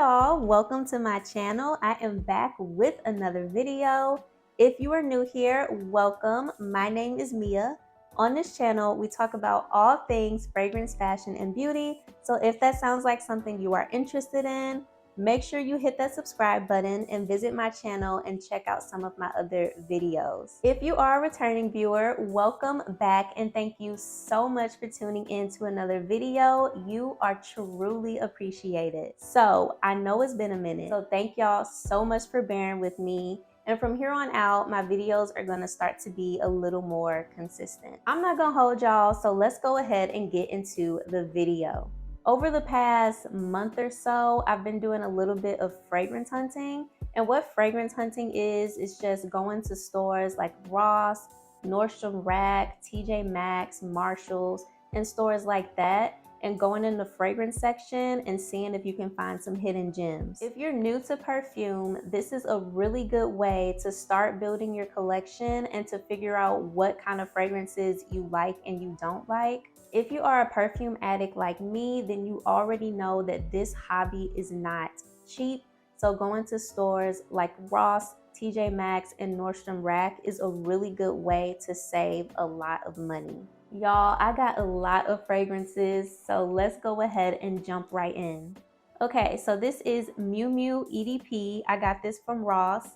y'all, welcome to my channel. I am back with another video. If you are new here, welcome. My name is Mia. On this channel, we talk about all things fragrance, fashion, and beauty. So if that sounds like something you are interested in, make sure you hit that subscribe button and visit my channel and check out some of my other videos. If you are a returning viewer, welcome back and thank you so much for tuning in to another video. You are truly appreciated. So I know it's been a minute, so thank y'all so much for bearing with me. And from here on out, my videos are gonna start to be a little more consistent. I'm not gonna hold y'all, so let's go ahead and get into the video. Over the past month or so, I've been doing a little bit of fragrance hunting. And what fragrance hunting is just going to stores like Ross, Nordstrom Rack, TjMaxx, Marshalls, and stores like that, and going in the fragrance section and seeing if you can find some hidden gems. If you're new to perfume, this is a really good way to start building your collection and to figure out what kind of fragrances you like and you don't like. If you are a perfume addict like me, then you already know that this hobby is not cheap. So going to stores like Ross, TjMaxx, and Nordstrom Rack is a really good way to save a lot of money. Y'all, I got a lot of fragrances, so let's go ahead and jump right in. Okay, so this is Miu Miu EDP. I got this from Ross.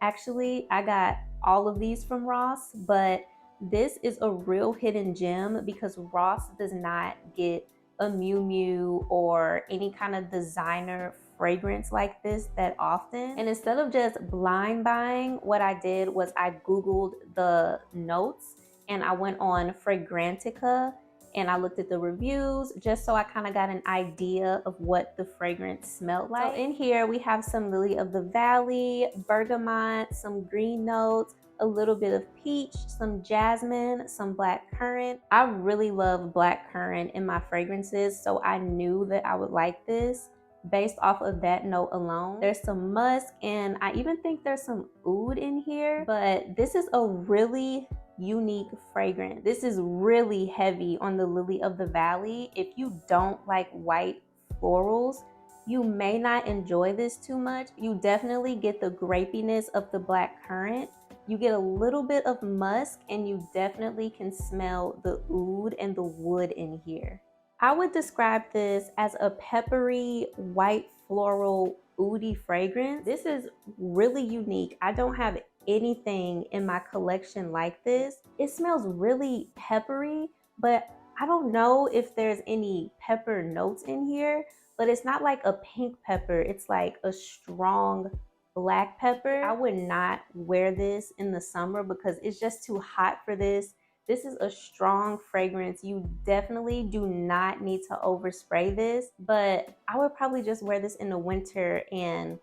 Actually, I got all of these from Ross, but this is a real hidden gem because Ross does not get a Miu Miu or any kind of designer fragrance like this that often. And instead of just blind buying, what I did was I Googled the notes and I went on Fragrantica and I looked at the reviews just so I kind of got an idea of what the fragrance smelled like. So in here we have some Lily of the Valley, bergamot, some green notes, a little bit of peach, some jasmine, some black currant. I really love black currant in my fragrances, so I knew that I would like this based off of that note alone. There's some musk and I even think there's some oud in here, but this is a really unique fragrance. This is really heavy on the Lily of the Valley. If you don't like white florals, you may not enjoy this too much. You definitely get the grapiness of the black currant. You get a little bit of musk and you definitely can smell the oud and the wood in here. I would describe this as a peppery, white floral, oudy fragrance. This is really unique. I don't have anything in my collection like this. It smells really peppery, but I don't know if there's any pepper notes in here, but it's not like a pink pepper. It's like a strong black pepper. I would not wear this in the summer because it's just too hot for this. This is a strong fragrance. You definitely do not need to overspray this, but I would probably just wear this in the winter and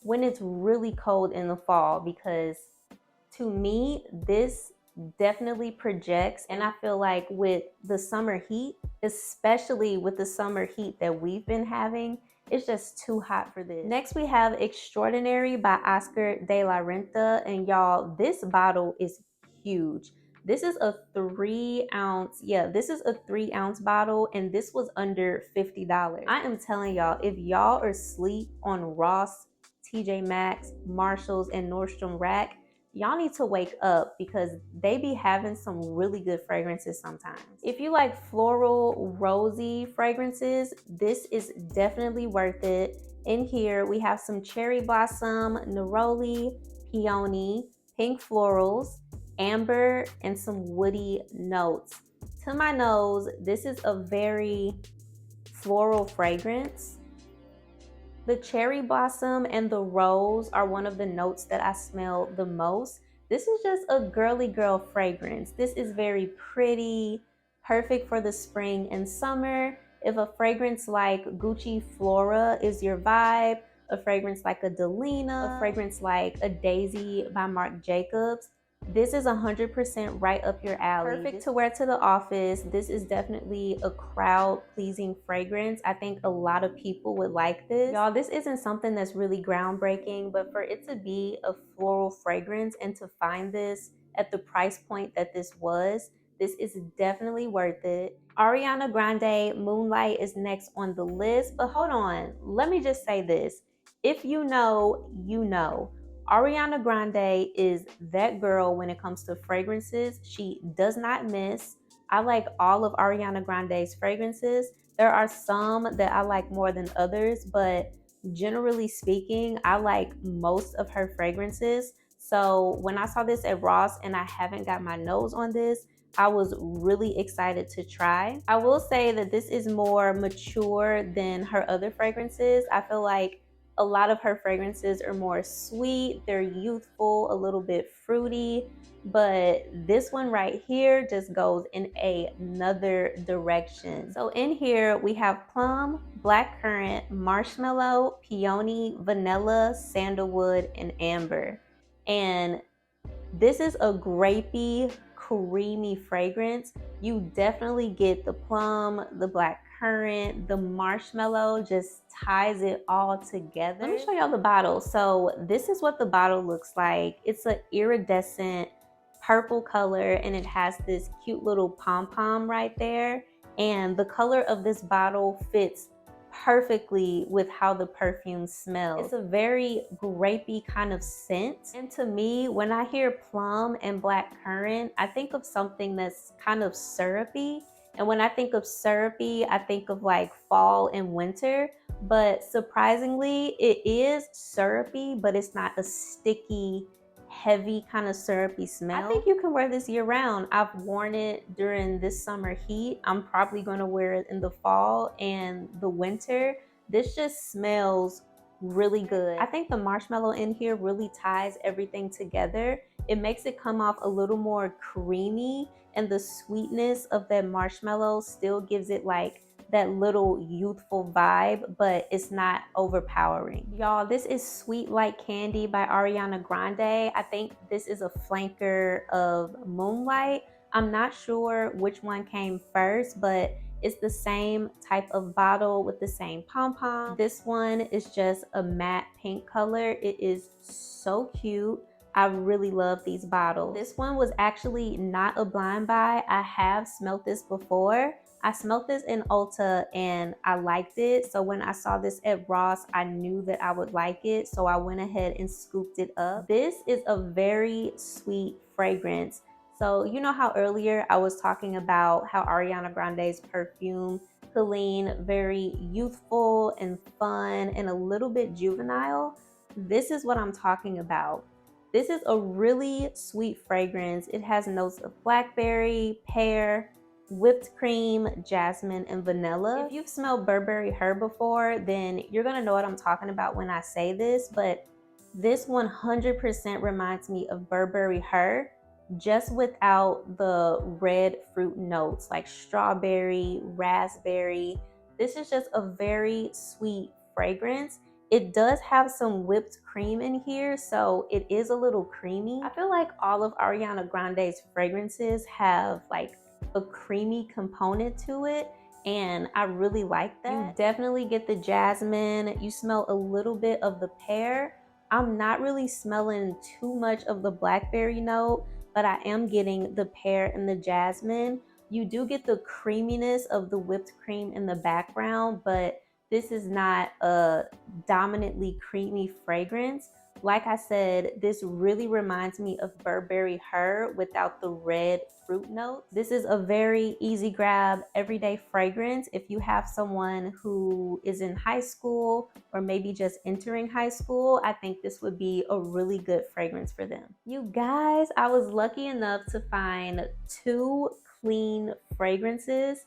when it's really cold in the fall, because to me, this definitely projects. And I feel like with the summer heat, especially with the summer heat that we've been having, it's just too hot for this. Next, we have Extraordinary by Oscar de la Renta. And y'all, this bottle is huge. This is a 3-ounce, this is a 3-ounce bottle, and this was under $50. I am telling y'all, if y'all are asleep on Ross, TjMaxx, Marshalls, and Nordstrom Rack, y'all need to wake up because they be having some really good fragrances sometimes. If you like floral, rosy fragrances, this is definitely worth it. In here, we have some cherry blossom, neroli, peony, pink florals, amber, and some woody notes. To my nose, this is a very floral fragrance. The cherry blossom and the rose are one of the notes that I smell the most. This is just a girly girl fragrance. This is very pretty, perfect for the spring and summer. If a fragrance like Gucci Flora is your vibe, a fragrance like a Delina, a fragrance like a Daisy by Marc Jacobs, this is 100% right up your alley. Perfect to wear to the office. This is definitely a crowd-pleasing fragrance. I think a lot of people would like this. Y'all, this isn't something that's really groundbreaking, but for it to be a floral fragrance and to find this at the price point that this was, This is definitely worth it. Ariana Grande Moonlight is next on the list, but hold on, let me just say this. If you know, you know. Ariana Grande is that girl when it comes to fragrances. She does not miss. I like all of Ariana Grande's fragrances. There are some that I like more than others, but generally speaking, I like most of her fragrances. So when I saw this at Ross and I haven't got my nose on this, I was really excited to try. I will say that this is more mature than her other fragrances. I feel like a lot of her fragrances are more sweet, they're youthful, a little bit fruity, but this one right here just goes in another direction. So in here we have plum, blackcurrant, marshmallow, peony, vanilla, sandalwood, and amber. And this is a grapey, creamy fragrance. You definitely get the plum, the black currant, the marshmallow just ties it all together. Let me show y'all the bottle. So this is what the bottle looks like. It's an iridescent purple color and it has this cute little pom-pom right there. And the color of this bottle fits perfectly with how the perfume smells. It's a very grapey kind of scent. And to me, when I hear plum and black currant, I think of something that's kind of syrupy. And when I think of syrupy, I think of like fall and winter. But surprisingly, it is syrupy, but it's not a sticky, heavy kind of syrupy smell. I think you can wear this year round. I've worn it during this summer heat. I'm probably going to wear it in the fall and the winter. This just smells really good. I think the marshmallow in here really ties everything together. It makes it come off a little more creamy, and the sweetness of that marshmallow still gives it like that little youthful vibe, but it's not overpowering. Y'all, this is Sweet Like Candy by Ariana Grande. I think this is a flanker of Moonlight. I'm not sure which one came first, but it's the same type of bottle with the same pom-pom. This one is just a matte pink color. It is so cute. I really love these bottles. This one was actually not a blind buy. I have smelled this before. I smelled this in Ulta and I liked it. So when I saw this at Ross, I knew that I would like it. So I went ahead and scooped it up. This is a very sweet fragrance. So you know how earlier I was talking about how Ariana Grande's perfume could lean very youthful and fun and a little bit juvenile? This is what I'm talking about. This is a really sweet fragrance. It has notes of blackberry, pear, whipped cream, jasmine, and vanilla. If you've smelled Burberry Her before, then you're gonna know what I'm talking about when I say this, but this 100% reminds me of Burberry Her, just without the red fruit notes like strawberry, raspberry. This is just a very sweet fragrance. It does have some whipped cream in here, so it is a little creamy. I feel like all of Ariana Grande's fragrances have like a creamy component to it, and I really like that. You definitely get the jasmine. You smell a little bit of the pear. I'm not really smelling too much of the blackberry note, but I am getting the pear and the jasmine. You do get the creaminess of the whipped cream in the background, but this is not a dominantly creamy fragrance. Like I said, this really reminds me of Burberry Her without the red fruit notes. This is a very easy grab, everyday fragrance. If you have someone who is in high school or maybe just entering high school, I think this would be a really good fragrance for them. You guys, I was lucky enough to find 2 clean fragrances.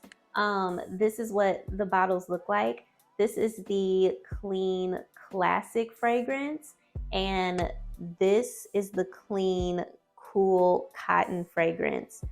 This is what the bottles look like. This is the clean classic fragrance, and this is the clean cool cotton fragrance.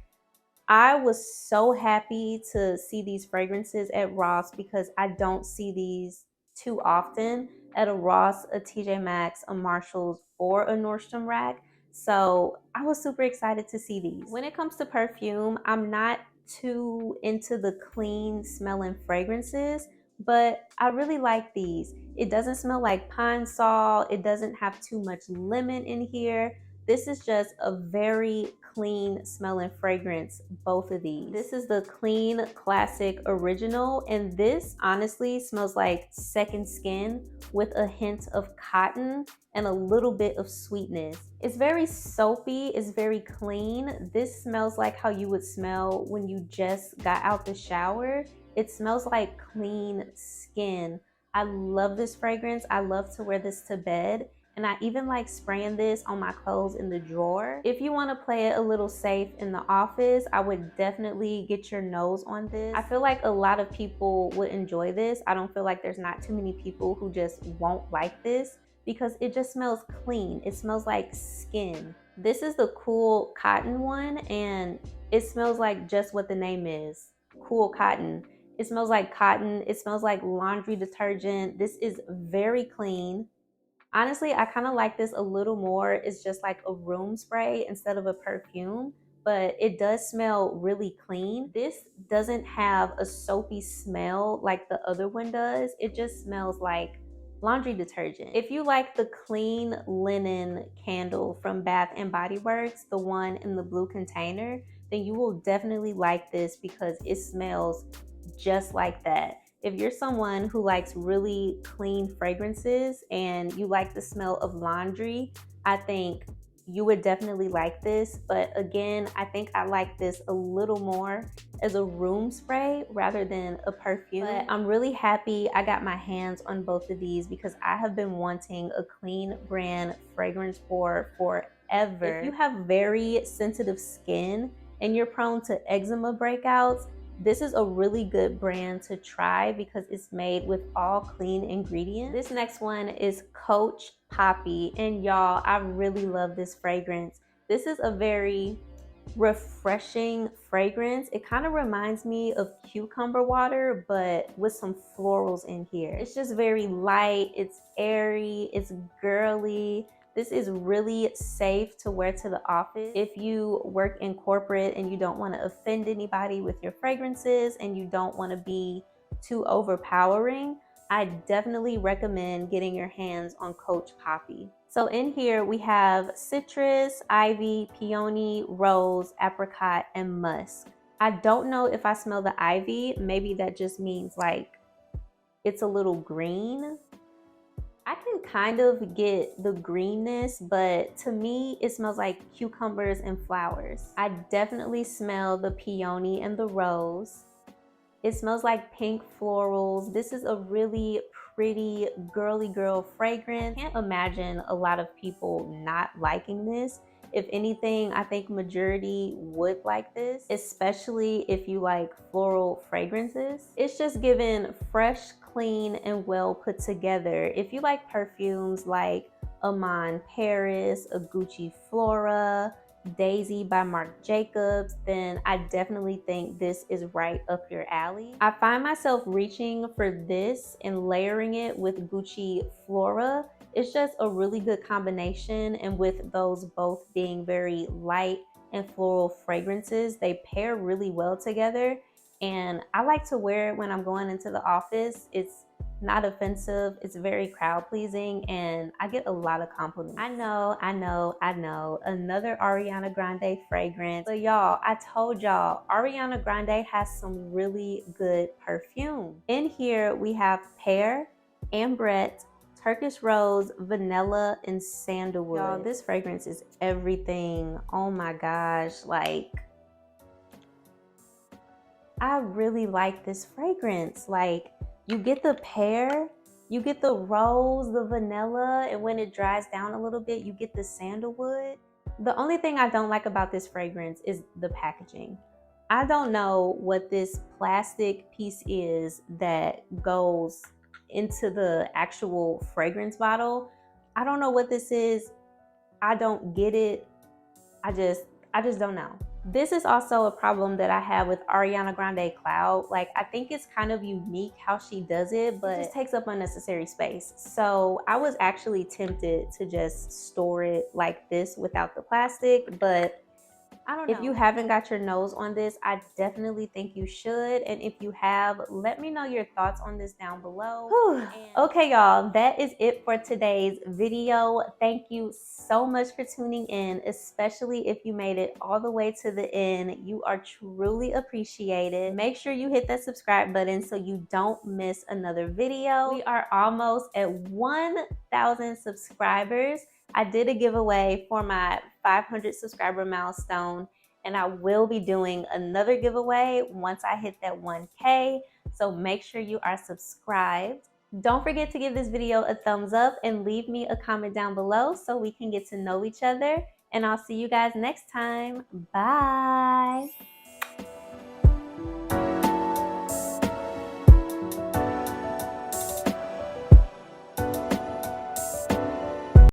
I was so happy to see these fragrances at Ross because I don't see these too often at a Ross, a TjMaxx, a Marshalls, or a Nordstrom rack. So I was super excited to see these. When it comes to perfume, I'm not too into the clean smelling fragrances, but I really like these. It doesn't smell like pine sol. It doesn't have too much lemon in here. This is just a very clean smelling fragrance, both of these. This is the Clean Classic Original, and this honestly smells like second skin with a hint of cotton and a little bit of sweetness. It's very soapy, it's very clean. This smells like how you would smell when you just got out the shower. It smells like clean skin. I love this fragrance. I love to wear this to bed. And I even like spraying this on my clothes in the drawer. If you want to play it a little safe in the office, I would definitely get your nose on this. I feel like a lot of people would enjoy this. I don't feel like there's not too many people who just won't like this because it just smells clean. It smells like skin. This is the Cool Cotton one, and it smells like just what the name is, Cool Cotton. It smells like cotton. It smells like laundry detergent. This is very clean. Honestly, I kind of like this a little more. It's just like a room spray instead of a perfume, but it does smell really clean. This doesn't have a soapy smell like the other one does. It just smells like laundry detergent. If you like the clean linen candle from Bath and Body Works, the one in the blue container, then you will definitely like this because it smells just like that. If you're someone who likes really clean fragrances and you like the smell of laundry, I think you would definitely like this. But again, I think I like this a little more as a room spray rather than a perfume. But I'm really happy I got my hands on both of these because I have been wanting a clean brand fragrance for forever. If you have very sensitive skin and you're prone to eczema breakouts, this is a really good brand to try because it's made with all clean ingredients. This next one is Coach Poppy, and y'all, I really love this fragrance. This is a very refreshing fragrance. It kind of reminds me of cucumber water, but with some florals in here. It's just very light, it's airy, it's girly. This is really safe to wear to the office. If you work in corporate and you don't want to offend anybody with your fragrances and you don't want to be too overpowering, I definitely recommend getting your hands on Coach Poppy. So in here we have citrus, ivy, peony, rose, apricot, and musk. I don't know if I smell the ivy. Maybe that just means like it's a little green. I can kind of get the greenness, but to me, it smells like cucumbers and flowers. I definitely smell the peony and the rose. It smells like pink florals. This is a really pretty girly girl fragrance. I can't imagine a lot of people not liking this. If anything, I think majority would like this, especially if you like floral fragrances. It's just given fresh, clean, and well put together. If you like perfumes like Amon Paris, a Gucci Flora, Daisy by Marc Jacobs, then I definitely think this is right up your alley. I find myself reaching for this and layering it with Gucci Flora. It's just a really good combination, and with those both being very light and floral fragrances, they pair really well together. And I like to wear it when I'm going into the office. It's not offensive, it's very crowd pleasing, and I get a lot of compliments. I know, another Ariana Grande fragrance. But y'all, I told y'all, Ariana Grande has some really good perfume. In here, we have pear, ambrette, Turkish rose, vanilla, and sandalwood. Y'all, this fragrance is everything. Oh my gosh, like, I really like this fragrance. Like, you get the pear, you get the rose, the vanilla, and when it dries down a little bit, you get the sandalwood. The only thing I don't like about this fragrance is the packaging. I don't know what this plastic piece is that goes into the actual fragrance bottle. I don't know what this is. I don't get it. I just don't know. This is also a problem that I have with Ariana Grande Cloud. Like, I think it's kind of unique how she does it, but it just takes up unnecessary space. So I was actually tempted to just store it like this without the plastic, but I don't know. If you haven't got your nose on this, I definitely think you should. And if you have, let me know your thoughts on this down below. Okay, y'all, that is it for today's video. Thank you so much for tuning in, especially if you made it all the way to the end. You are truly appreciated. Make sure you hit that subscribe button so you don't miss another video. We are almost at 1,000 subscribers. I did a giveaway for my 500 subscriber milestone, and I will be doing another giveaway once I hit that 1K. So make sure you are subscribed. Don't forget to give this video a thumbs up and leave me a comment down below so we can get to know each other. And I'll see you guys next time. Bye.